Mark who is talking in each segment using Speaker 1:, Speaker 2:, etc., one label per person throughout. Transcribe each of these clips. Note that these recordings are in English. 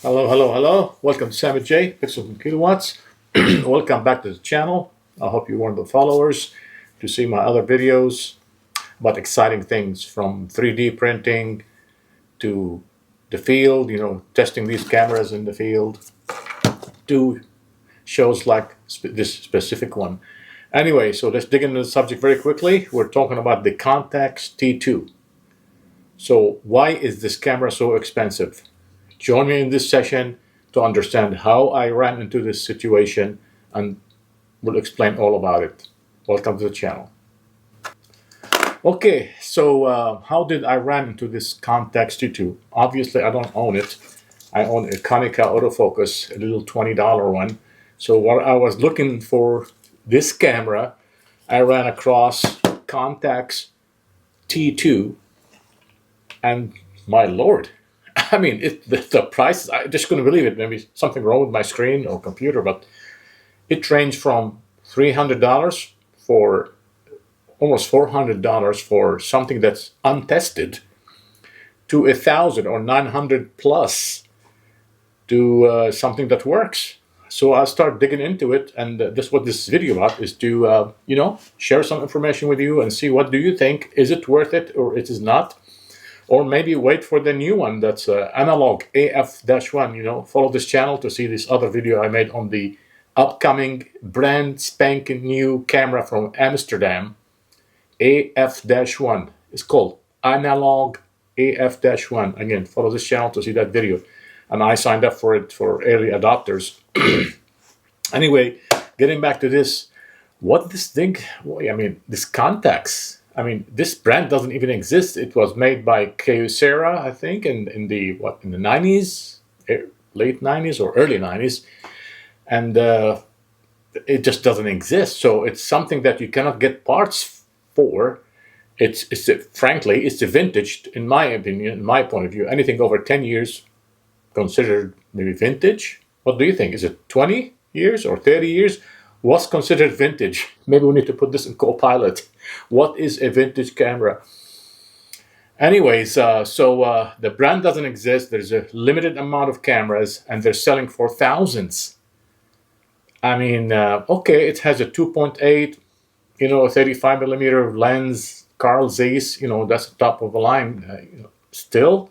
Speaker 1: Hello, hello, hello. Welcome to Sammy J, Pixels and Kilowatts. Welcome back to the channel. I hope you're one of the followers to see my other videos about exciting things from 3D printing to the field, testing these cameras in the field, to shows like this specific one. Anyway, so let's dig into the subject very quickly. We're talking about the Contax T2. So why is this camera so expensive? Join me in this session to understand how I ran into this situation, and we'll explain all about it. Welcome to the channel. Okay, so how did I run into this Contax T2? Obviously, I don't own it. I own a Konica autofocus, a little $20 one. So while I was looking for this camera, I ran across Contax T2, and my Lord, I mean, the price, I just couldn't believe it. Maybe something wrong with my screen or computer, but it ranged from $300 for almost $400 for something that's untested to $1,000 or $900 plus to something that works. So I start digging into it, and this what this video about is to share some information with you and see what do you think. Is it worth it or it is not? Or maybe wait for the new one that's analog AF-1. Follow this channel to see this other video I made on the upcoming brand spanking new camera from Amsterdam, AF-1. It's called analog AF-1. Again, follow this channel to see that video. And I signed up for it for early adopters. Anyway, getting back to this, what this thing, this Contax. This brand doesn't even exist. It was made by Kyocera, I think, in the 90s, late 90s or early 90s, and it just doesn't exist. So it's something that you cannot get parts for. Frankly, it's a vintage, in my opinion, in my point of view. Anything over 10 years considered maybe vintage. What do you think? Is it 20 years or 30 years? What's considered vintage? Maybe we need to put this in Copilot. What is a vintage camera? Anyways, so the brand doesn't exist. There's a limited amount of cameras, and they're selling for thousands. Okay, it has a 2.8, 35 millimeter lens, Carl Zeiss, that's the top of the line. Still,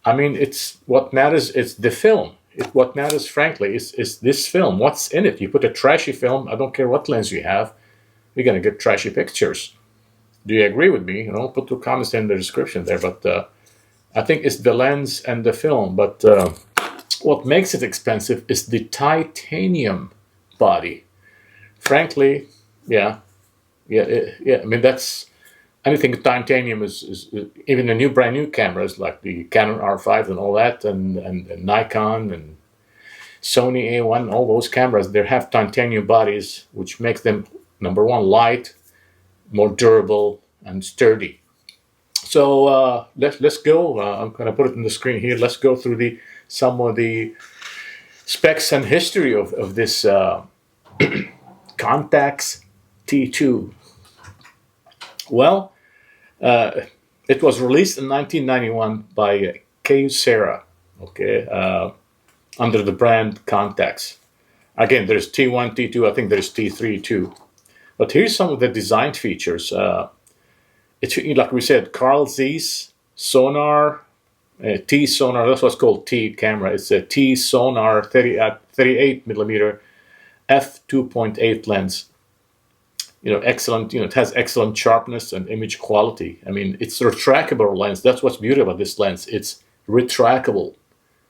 Speaker 1: it's what matters is the film. What matters, frankly, is this film. What's in it? You put a trashy film, I don't care what lens you have, you're going to get trashy pictures. Do you agree with me? Put the comments in the description there. But I think it's the lens and the film. But what makes it expensive is the titanium body. Frankly, yeah. That's anything titanium is even the brand new cameras like the Canon R5 and all that, and Nikon and Sony A1, all those cameras, they have titanium bodies, which makes them, number one, light, more durable, and sturdy. So let's go. I'm going to put it on the screen here. Let's go through some of the specs and history of this Contax T2. Well, it was released in 1991 by Kyocera, under the brand Contax. Again, there's T1, T2, I think there's T3 too. But here's some of the design features. It's like we said, Carl Zeiss sonar, T sonar. That's what's called T camera. It's a T sonar 38 millimeter f2.8 lens. Excellent. It has excellent sharpness and image quality. It's a retractable lens. That's what's beautiful about this lens. It's retractable.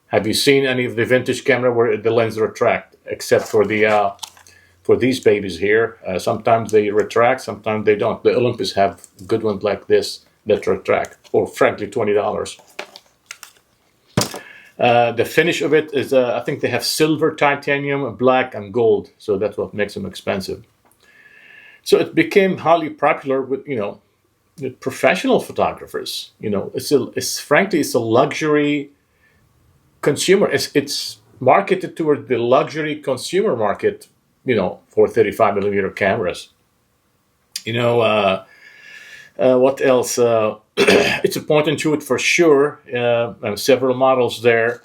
Speaker 1: Have you seen any of the vintage camera where the lens retract? Except for for these babies here. Sometimes they retract, sometimes they don't. The Olympus have good ones like this that retract, or frankly, $20. The finish of it is, I think they have silver, titanium, black, and gold. So that's what makes them expensive. So it became highly popular with, with professional photographers. Frankly, it's a luxury consumer. It's marketed toward the luxury consumer market, for 35 millimeter cameras. What else? It's a point and shoot for sure. Several models there.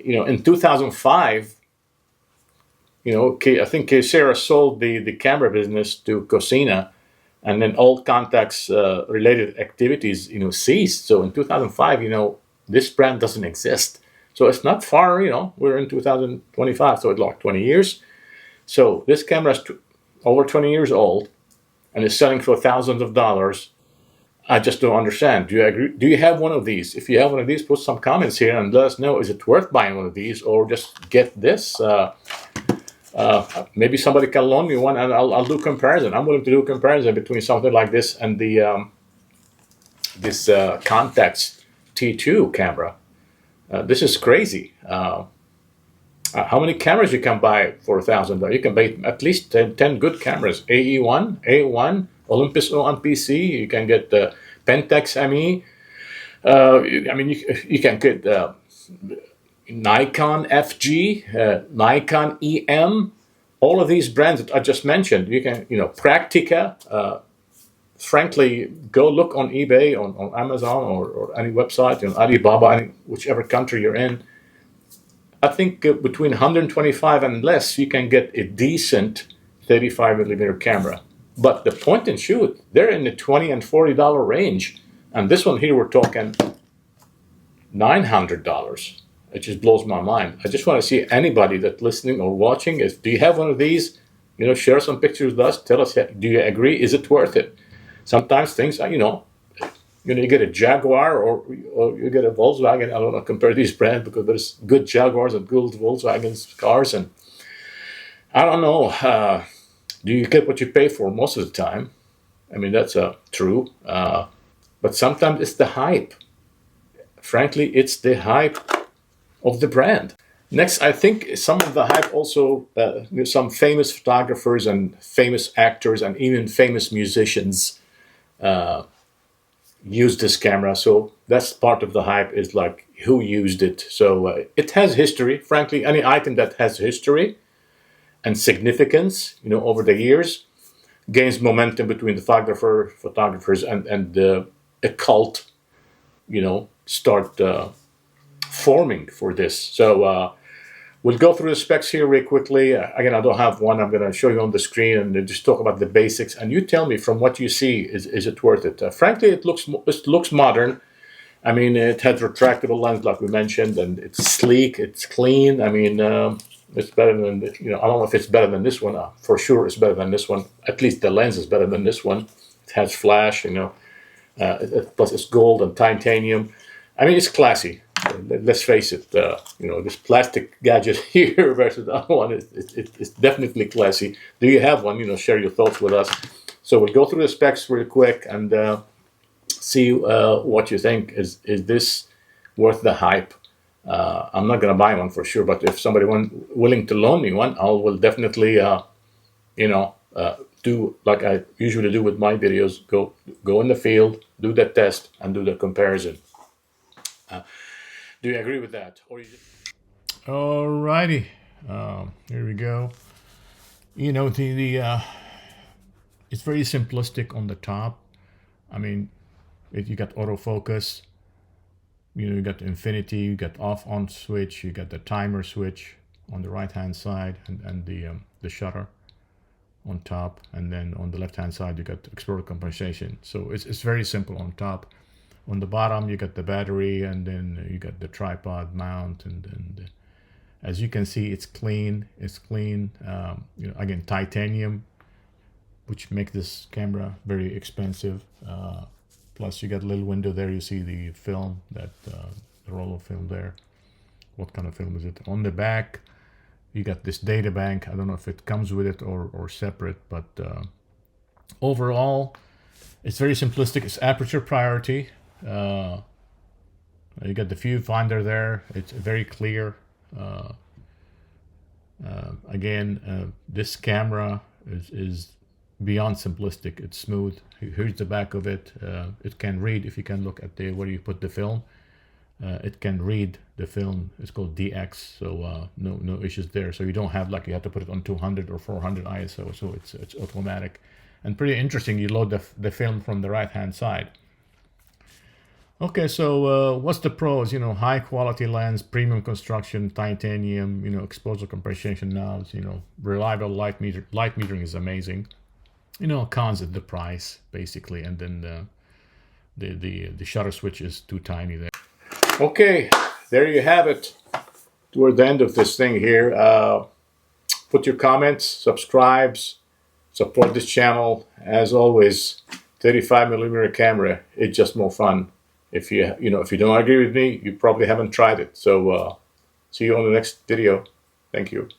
Speaker 1: in 2005, I think Sarah sold the camera business to Cosina, and then all Contax related activities, ceased. So in 2005, this brand doesn't exist. So it's not far, we're in 2025, so it's like 20 years. So this camera is over 20 years old and is selling for thousands of dollars. I just don't understand. Do you agree? Do you have one of these? If you have one of these, put some comments here and let us know, is it worth buying one of these, or just get this? Maybe somebody can loan me one, and I'll do comparison. I'm willing to do a comparison between something like this and the this Contax T2 camera. This is crazy. How many cameras you can buy for $1,000? You can buy at least 10 good cameras. AE1, A1, Olympus O on PC. You can get the Pentax ME. You can get Nikon FG, Nikon EM. All of these brands that I just mentioned. You can, Praktica. Frankly, go look on eBay, on Amazon, or any website, Alibaba, whichever country you're in. I think between 125 and less, you can get a decent 35mm camera. But the point and shoot, they're in the $20 and $40 range. And this one here, we're talking $900. It just blows my mind. I just want to see anybody that's listening or watching, do you have one of these? Share some pictures with us. Tell us, do you agree? Is it worth it? Sometimes things, you get a Jaguar or you get a Volkswagen. I don't want to compare these brands because there's good Jaguars and good Volkswagen cars. And I don't know, do you get what you pay for most of the time? That's true. But sometimes it's the hype. Frankly, it's the hype of the brand. Next, I think some of the hype also, some famous photographers and famous actors and even famous musicians use this camera. So that's part of the hype, is like who used it. So it has history. Frankly, any item that has history and significance, over the years, gains momentum between the photographers and a cult, start forming for this. So we'll go through the specs here really quickly. Again, I don't have one. I'm going to show you on the screen and just talk about the basics. And you tell me from what you see, is it worth it? Frankly, it looks modern. It has retractable lens, like we mentioned, and it's sleek, it's clean. It's better than, I don't know if it's better than this one. For sure, it's better than this one. At least the lens is better than this one. It has flash, plus it's gold and titanium. It's classy. Let's face it, this plastic gadget here versus the other one, it's definitely classy. Do you have one? Share your thoughts with us. So we'll go through the specs really quick and see what you think. Is this worth the hype? I'm not going to buy one for sure, but if somebody willing to loan me one, I will definitely, do like I usually do with my videos. Go in the field, do the test, and do the comparison. Do you agree with that? Alrighty, here we go. It's very simplistic on the top. You got autofocus. You got the infinity. You got off-on switch. You got the timer switch on the right-hand side, and the shutter on top. And then on the left-hand side, you got explorer compensation. So it's very simple on top. On the bottom, you got the battery, and then you got the tripod mount, and as you can see, it's clean. It's clean. Again, titanium, which make this camera very expensive. Plus, you got a little window there. You see the film, the roll of film there. What kind of film is it? On the back, you got this data bank. I don't know if it comes with it or separate, but overall, it's very simplistic. It's aperture priority. You got the viewfinder there. It's very clear. Again, this camera is beyond simplistic. It's smooth. Here's the back of it. It can read. If you can look at where you put the film, it can read the film. It's called DX, so no issues there. So you don't have you have to put it on 200 or 400 ISO. So it's automatic, and pretty interesting. You load the film from the right hand side. Okay, so what's the pros? High quality lens, premium construction, titanium, exposure compensation knobs, reliable light metering is amazing. Cons at the price basically, and then the shutter switch is too tiny there. Okay, there you have it. Toward the end of this thing here, put your comments, subscribes, support this channel. As always, 35mm camera, it's just more fun. If if you don't agree with me, you probably haven't tried it. So see you on the next video. Thank you.